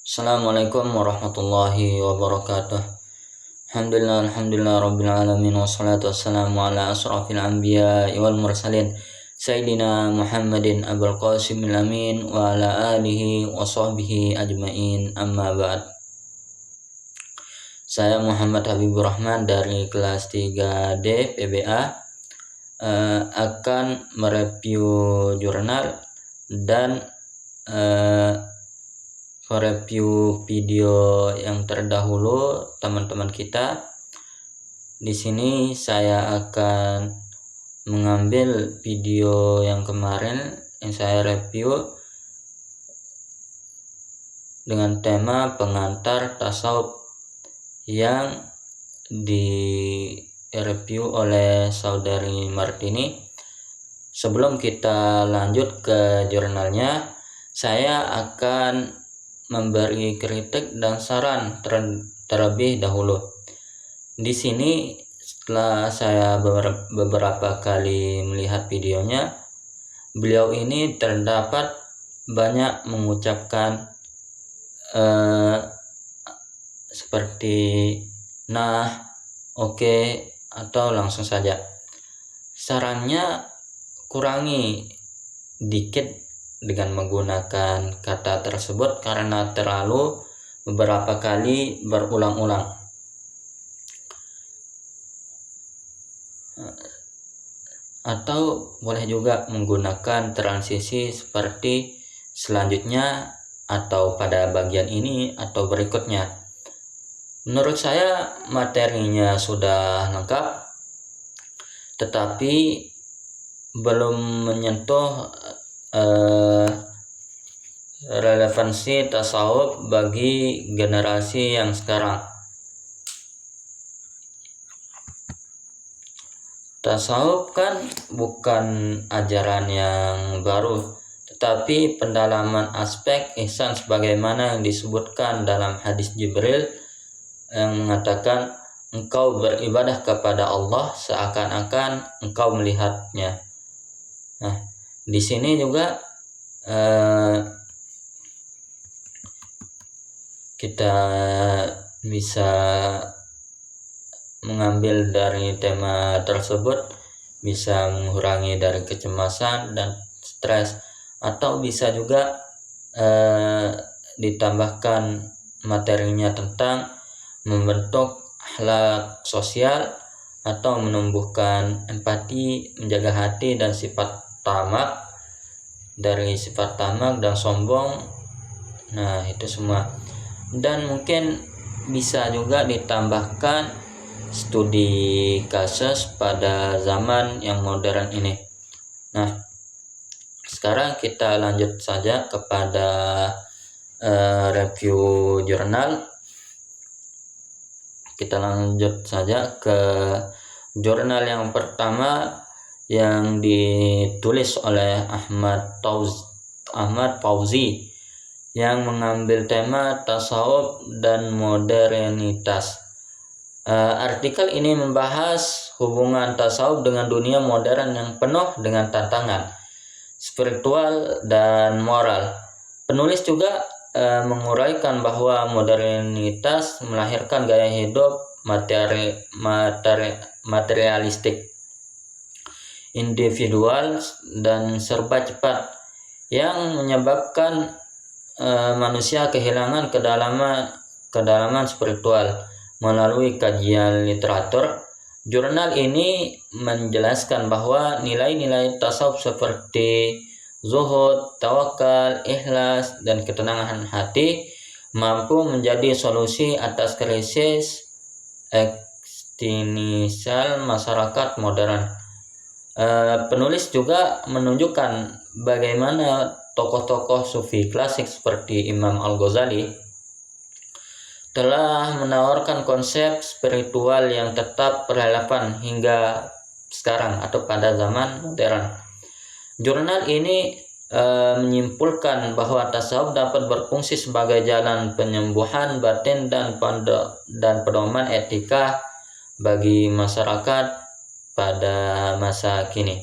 Assalamualaikum warahmatullahi wabarakatuh. Alhamdulillah rabbil alamin wassalatu wassalamu ala asrafil anbiya wal mursalin Sayyidina Muhammadin abul qasimil amin wa ala alihi wa sahbihi ajmain, amma ba'd. Saya Muhammad Habibur Rahman dari kelas 3D PBA akan mereview jurnal dan mereview video yang terdahulu teman-teman kita. Di sini saya akan mengambil video yang kemarin yang saya review dengan tema pengantar tasawuf yang direview oleh saudari Martini. Sebelum kita lanjut ke jurnalnya, saya akan memberi kritik dan saran terlebih dahulu. Di sini setelah saya beberapa kali melihat videonya, beliau ini terdapat banyak mengucapkan seperti nah, oke, atau langsung saja. Sarannya kurangi dikit dengan menggunakan kata tersebut karena terlalu beberapa kali berulang-ulang. Atau boleh juga menggunakan transisi seperti selanjutnya atau pada bagian ini atau berikutnya. Menurut saya materinya sudah lengkap, tetapi belum menyentuh relevansi tasawuf bagi generasi yang sekarang. Tasawuf kan bukan ajaran yang baru, tetapi pendalaman aspek ihsan sebagaimana yang disebutkan dalam hadis Jibril yang mengatakan engkau beribadah kepada Allah seakan-akan engkau melihatnya. Nah, di sini juga kita bisa mengambil dari tema tersebut, bisa mengurangi dari kecemasan dan stres, atau bisa juga ditambahkan materinya tentang membentuk akhlak sosial atau menumbuhkan empati, menjaga hati dan sifat tamak, dari sifat tamak dan sombong. Nah, itu semua. Dan mungkin bisa juga ditambahkan studi kasus pada zaman yang modern ini. Nah, sekarang kita lanjut saja kepada review jurnal. Kita lanjut saja ke jurnal yang pertama yang ditulis oleh Ahmad Fauzi yang mengambil tema tasawuf dan modernitas. Artikel ini membahas hubungan tasawuf dengan dunia modern yang penuh dengan tantangan spiritual dan moral. Penulis juga menguraikan bahwa modernitas melahirkan gaya hidup materialistik, individual dan serba cepat yang menyebabkan manusia kehilangan kedalaman spiritual. Melalui kajian literatur, jurnal ini menjelaskan bahwa nilai-nilai tasawuf seperti zuhud, tawakal, ikhlas, dan ketenangan hati mampu menjadi solusi atas krisis eksistensial masyarakat modern. Penulis juga menunjukkan bagaimana tokoh-tokoh sufi klasik seperti Imam Al-Ghazali telah menawarkan konsep spiritual yang tetap relevan hingga sekarang atau pada zaman modern. Jurnal ini menyimpulkan bahwa tasawuf dapat berfungsi sebagai jalan penyembuhan batin dan pedoman etika bagi masyarakat pada masa kini.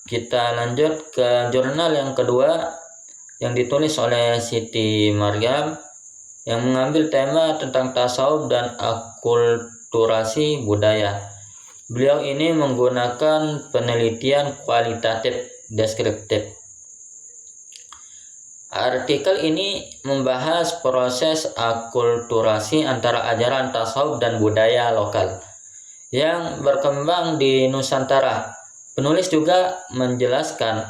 Kita lanjut ke jurnal yang kedua yang ditulis oleh Siti Maryam yang mengambil tema tentang tasawuf dan akulturasi budaya. Beliau ini menggunakan penelitian kualitatif deskriptif. Artikel ini membahas proses akulturasi antara ajaran tasawuf dan budaya lokal yang berkembang di Nusantara. Penulis juga menjelaskan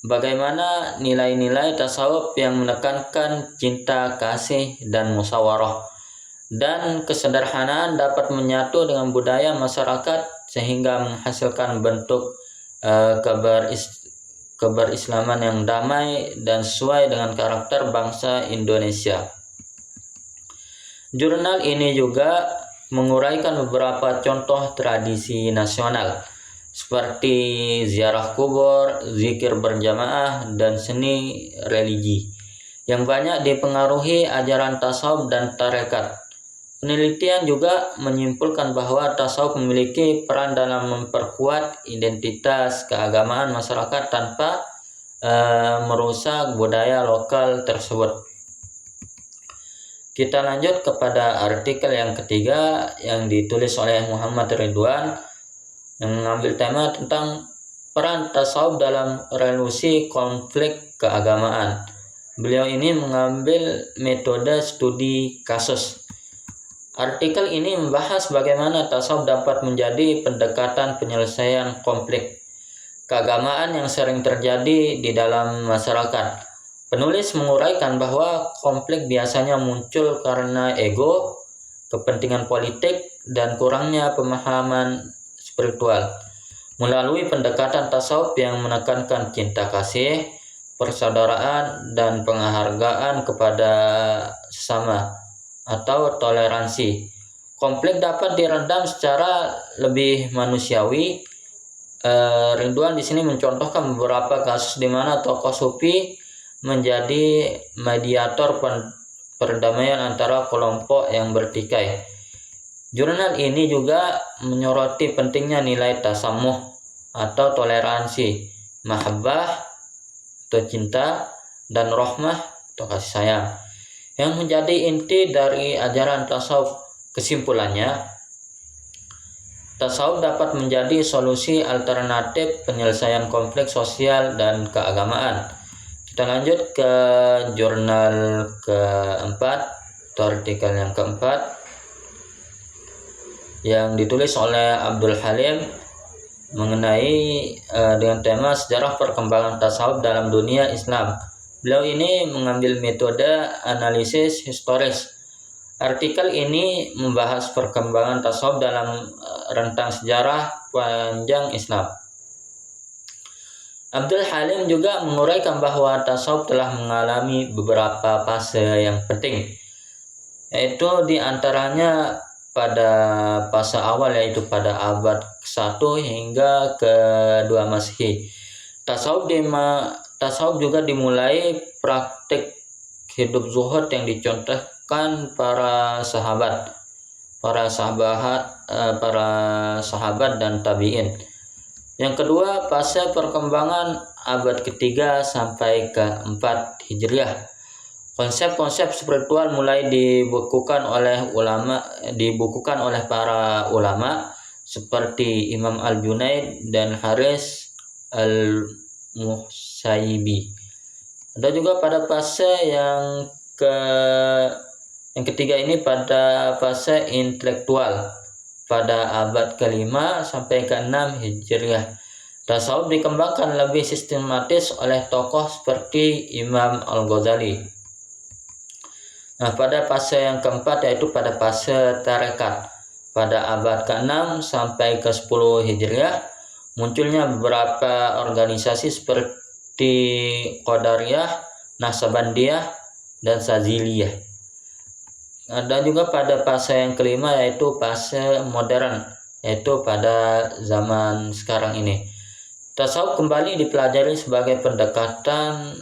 bagaimana nilai-nilai tasawuf yang menekankan cinta, kasih, dan musyawarah dan kesederhanaan dapat menyatu dengan budaya masyarakat sehingga menghasilkan bentuk keberislaman yang damai dan sesuai dengan karakter bangsa Indonesia. Jurnal ini juga menguraikan beberapa contoh tradisi nasional seperti ziarah kubur, zikir berjamaah, dan seni religi yang banyak dipengaruhi ajaran tasawuf dan tarekat. Penelitian juga menyimpulkan bahwa tasawuf memiliki peran dalam memperkuat identitas keagamaan masyarakat tanpa merusak budaya lokal tersebut. Kita lanjut kepada artikel yang ketiga yang ditulis oleh Muhammad Ridwan yang mengambil tema tentang peran tasawuf dalam resolusi konflik keagamaan. Beliau ini mengambil metode studi kasus. Artikel ini membahas bagaimana tasawuf dapat menjadi pendekatan penyelesaian konflik keagamaan yang sering terjadi di dalam masyarakat. Penulis menguraikan bahwa konflik biasanya muncul karena ego, kepentingan politik, dan kurangnya pemahaman spiritual. Melalui pendekatan tasawuf yang menekankan cinta kasih, persaudaraan, dan penghargaan kepada sesama atau toleransi, konflik dapat diredam secara lebih manusiawi. Ridwan di sini mencontohkan beberapa kasus di mana tokoh sufi menjadi mediator perdamaian antara kelompok yang bertikai. Jurnal ini juga menyoroti pentingnya nilai tasamuh atau toleransi, mahabbah atau cinta, dan rahmah atau kasih sayang yang menjadi inti dari ajaran tasawuf. Kesimpulannya, tasawuf dapat menjadi solusi alternatif penyelesaian konflik sosial dan keagamaan. Kita lanjut ke jurnal keempat atau artikel yang keempat yang ditulis oleh Abdul Halim mengenai dengan tema sejarah perkembangan tasawuf dalam dunia Islam. Beliau ini mengambil metode analisis historis. Artikel ini membahas perkembangan tasawuf dalam rentang sejarah panjang Islam. Abdul Halim juga menguraikan bahwa tasawuf telah mengalami beberapa fase yang penting, yaitu diantaranya pada fase awal, yaitu pada abad ke-1 hingga ke-2 Masehi. Tasawuf juga dimulai praktik hidup zuhud yang dicontohkan para sahabat dan tabi'in. Yang kedua, fase perkembangan abad ke-3 sampai ke-4 Hijriah. Konsep-konsep spiritual mulai dibukukan oleh para ulama seperti Imam Al-Junaid dan Haris Al-Muhsaibi. Ada juga pada fase yang ketiga ini pada fase intelektual pada abad ke-5 sampai ke-6 Hijriah. Tasawuf dikembangkan lebih sistematis oleh tokoh seperti Imam Al-Ghazali. Nah, pada fase yang keempat yaitu pada fase tarekat pada abad ke-6 sampai ke-10 Hijriah, munculnya beberapa organisasi seperti Qadariyah, Naqsabandiyah, dan Saziliyah. Ada juga pada fase yang kelima yaitu fase modern, yaitu pada zaman sekarang ini. Tasawuf kembali dipelajari sebagai pendekatan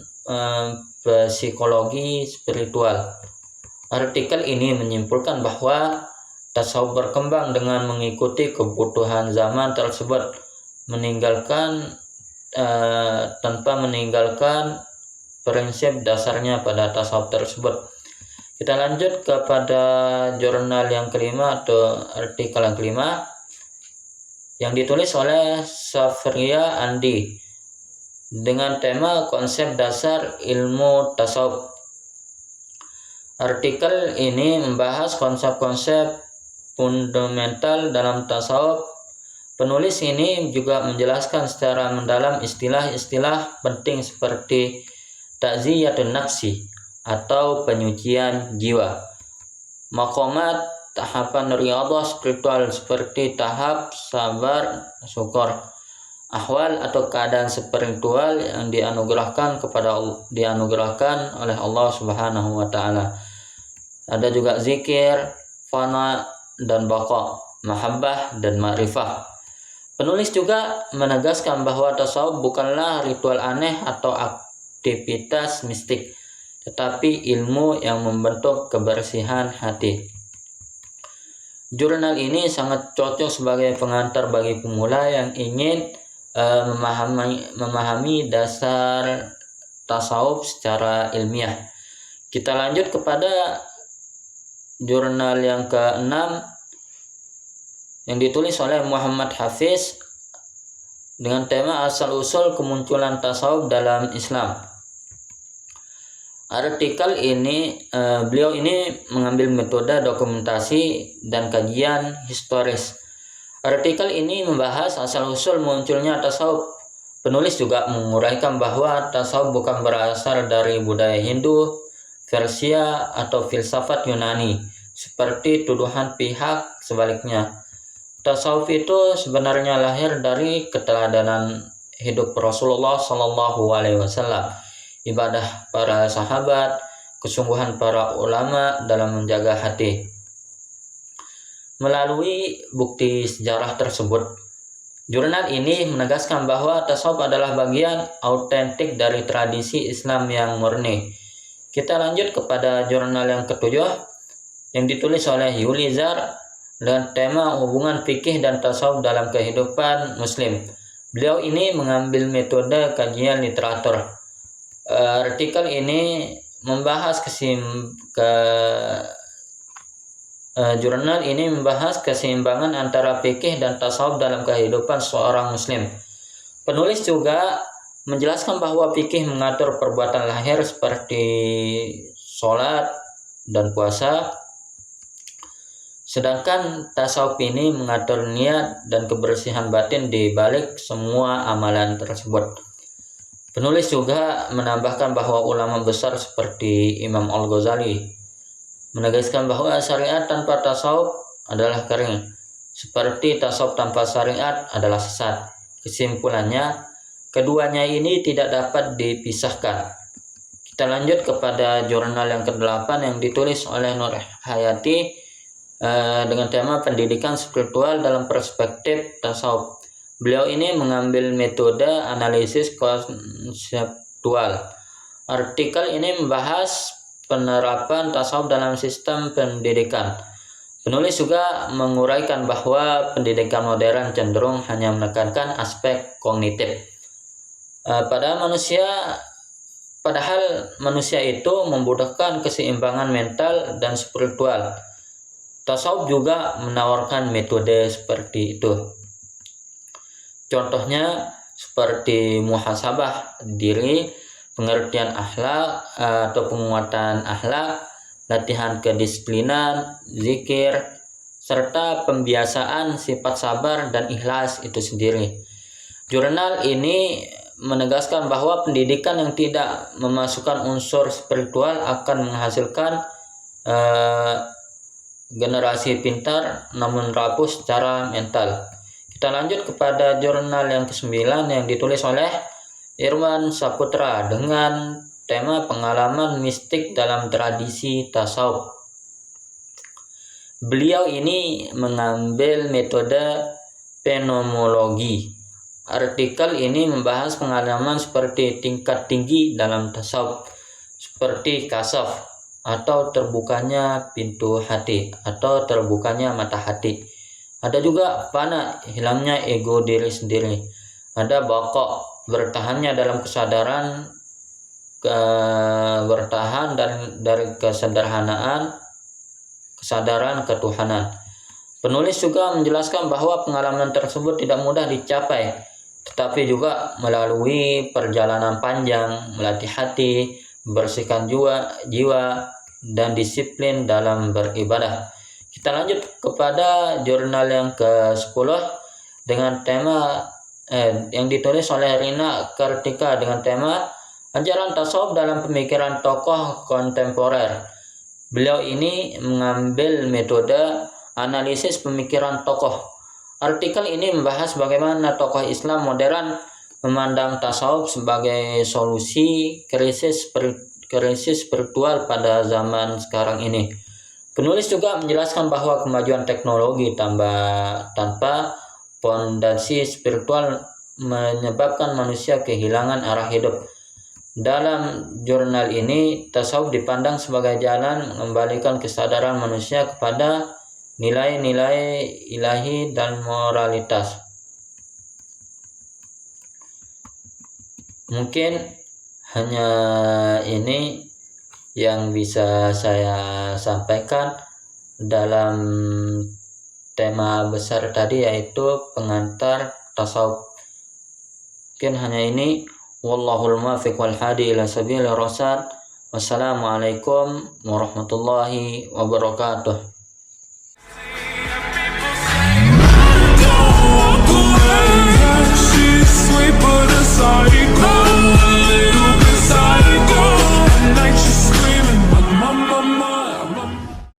psikologi spiritual. Artikel ini menyimpulkan bahwa tasawuf berkembang dengan mengikuti kebutuhan zaman tersebut, tanpa meninggalkan prinsip dasarnya pada tasawuf tersebut. Kita lanjut kepada jurnal yang kelima atau artikel yang kelima yang ditulis oleh Safria Andi dengan tema konsep dasar ilmu tasawuf. Artikel ini membahas konsep-konsep fundamental dalam tasawuf. Penulis ini juga menjelaskan secara mendalam istilah-istilah penting seperti ta'ziyatun nafsi atau penyucian jiwa, maqamat, tahapan riyadhah spiritual seperti tahap sabar, syukur, ahwal atau keadaan spiritual yang dianugerahkan oleh Allah Subhanahu wa taala. Ada juga zikir, fana dan baqa, mahabbah dan ma'rifah. Penulis juga menegaskan bahwa tasawuf bukanlah ritual aneh atau aktivitas mistik, tetapi ilmu yang membentuk kebersihan hati. Jurnal ini sangat cocok sebagai pengantar bagi pemula yang ingin memahami dasar tasawuf secara ilmiah. Kita lanjut kepada jurnal yang ke-6 yang ditulis oleh Muhammad Hafiz dengan tema asal-usul kemunculan tasawuf dalam Islam. Artikel ini beliau ini mengambil metode dokumentasi dan kajian historis. Artikel ini membahas asal-usul munculnya tasawuf. Penulis juga menguraikan bahwa tasawuf bukan berasal dari budaya Hindu, Persia atau filsafat Yunani seperti tuduhan pihak sebaliknya. Tasawuf itu sebenarnya lahir dari keteladanan hidup Rasulullah SAW, ibadah para sahabat, kesungguhan para ulama dalam menjaga hati. Melalui bukti sejarah tersebut, jurnal ini menegaskan bahwa tasawuf adalah bagian autentik dari tradisi Islam yang murni. Kita lanjut kepada jurnal yang ketujuh yang ditulis oleh Yulizar dengan tema hubungan fikih dan tasawuf dalam kehidupan muslim. Beliau ini mengambil metode kajian literatur. Artikel ini membahas jurnal ini membahas keseimbangan antara fikih dan tasawuf dalam kehidupan seorang muslim. Penulis juga menjelaskan bahwa fikih mengatur perbuatan lahir seperti sholat dan puasa, sedangkan tasawuf ini mengatur niat dan kebersihan batin di balik semua amalan tersebut. Penulis juga menambahkan bahwa ulama besar seperti Imam Al-Ghazali menegaskan bahwa syariat tanpa tasawuf adalah kering, seperti tasawuf tanpa syariat adalah sesat. Kesimpulannya, keduanya ini tidak dapat dipisahkan. Kita lanjut kepada jurnal yang ke-8 yang ditulis oleh Nur Hayati dengan tema pendidikan spiritual dalam perspektif tasawuf. Beliau ini mengambil metode analisis konseptual. Artikel ini membahas penerapan tasawuf dalam sistem pendidikan. Penulis juga menguraikan bahwa pendidikan modern cenderung hanya menekankan aspek kognitif. Padahal manusia itu membutuhkan keseimbangan mental dan spiritual. Tasawuf juga menawarkan metode seperti itu. Contohnya seperti muhasabah diri, pengertian akhlak atau penguatan akhlak, latihan kedisiplinan, zikir, serta pembiasaan sifat sabar dan ikhlas itu sendiri. Jurnal ini menegaskan bahwa pendidikan yang tidak memasukkan unsur spiritual akan menghasilkan generasi pintar namun rapuh secara mental. Kita lanjut kepada jurnal yang ke-9 yang ditulis oleh Irwan Saputra dengan tema pengalaman mistik dalam tradisi tasawuf. Beliau ini mengambil metode fenomenologi. Artikel ini membahas pengalaman seperti tingkat tinggi dalam tasawuf, seperti kasaf atau terbukanya pintu hati atau terbukanya mata hati. Ada juga fana, hilangnya ego diri sendiri. Ada baqa, bertahannya dalam kesadaran bertahan dari kesadaran ketuhanan. Penulis juga menjelaskan bahwa pengalaman tersebut tidak mudah dicapai, tetapi juga melalui perjalanan panjang, melatih hati, membersihkan jiwa, dan disiplin dalam beribadah. Kita lanjut kepada jurnal yang ke-10 dengan tema yang ditulis oleh Rina Kartika dengan tema Ajaran Tasawuf dalam Pemikiran Tokoh Kontemporer. Beliau ini mengambil metode analisis pemikiran tokoh. Artikel ini membahas bagaimana tokoh Islam modern memandang tasawuf sebagai solusi krisis spiritual pada zaman sekarang ini. Penulis juga menjelaskan bahwa kemajuan teknologi tanpa fondasi spiritual menyebabkan manusia kehilangan arah hidup. Dalam jurnal ini, tasawuf dipandang sebagai jalan mengembalikan kesadaran manusia kepada nilai-nilai ilahi dan moralitas. Mungkin hanya ini yang bisa saya sampaikan dalam tema besar tadi, yaitu pengantar tasawuf. Mungkin hanya ini. Wallahul muwaffiq wal hadi ila sabilir rasyad. Wassalamualaikum warahmatullahi wabarakatuh. She's sweet but a psycho.